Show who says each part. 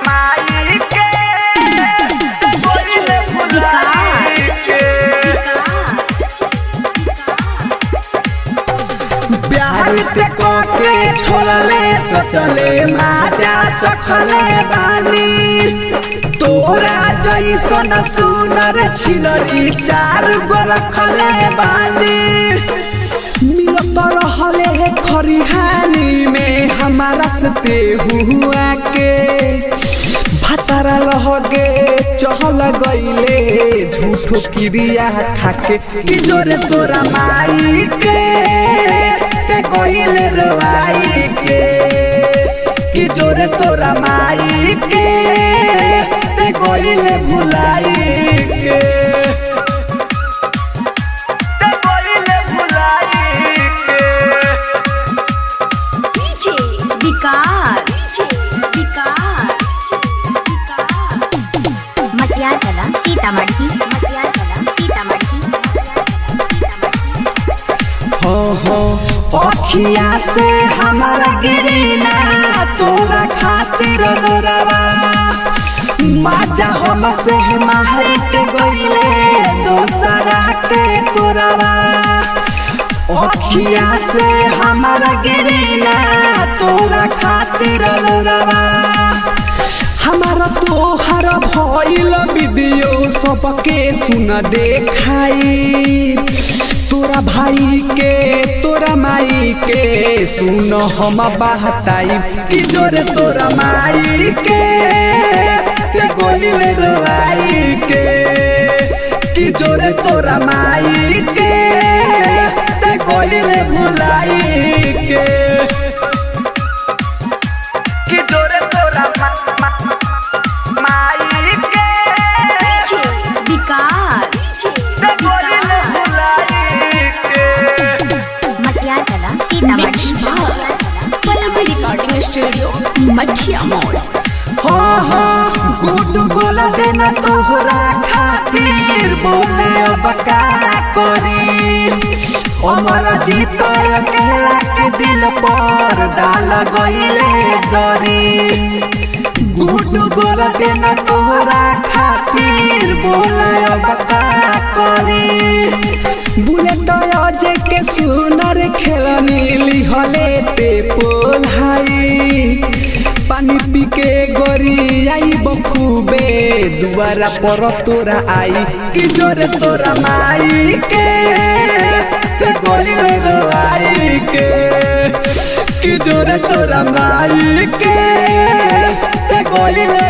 Speaker 1: माई के गोइले भुलाई के प्यार ते के छोड़ले सचले माजा चखले बानी तोरा जैसन सुनर छिलरी चार गो रखले बानी मिलत रहले खरिहानी में हमारा से हुआ के भतारा रह गे चहल गईले झूठो क्रिया खाके कि जोरे तोरा माई के ते गईले रवाई के कि जोरे तोरा माई के ते गईले भुलाई के अखिया से हमारा गिरीना तोरा खातिर लोरावा माजा हमसे मार के गईले दोसरा के तोरावा अखिया से हमारा गिरीना तोरा खातिर लोरावा हमारा तोहर भइल वीडियो सबके सुन देखाई तोरा भाई के तोरा माई के सुन हम बहताई कि जोरे तोरा माई के ते गईले रवाई के कि जोरे तोरा माई के ते गईले भुलाई के कि जोरे तोरा माई के
Speaker 2: विकार रिकॉर्डिंग स्टूडियो मठिया मोड़
Speaker 1: गुड बोला देना तोहरा खातिर बोले अब का करी हमारा जीत अकेला के दिल पर डाल गईले दरी गुड बोला देना तोहरा खातिर बोले अब का करी बुलेट अजय के सुनर खेलनी लिहले पे पोलाई पानी पी के गोरी आई बखूबे दुआरा पर तोरा आई कि जोरे तोरा माई के ते गईले रवाई के कि जोरे तोरा माई के ते गईले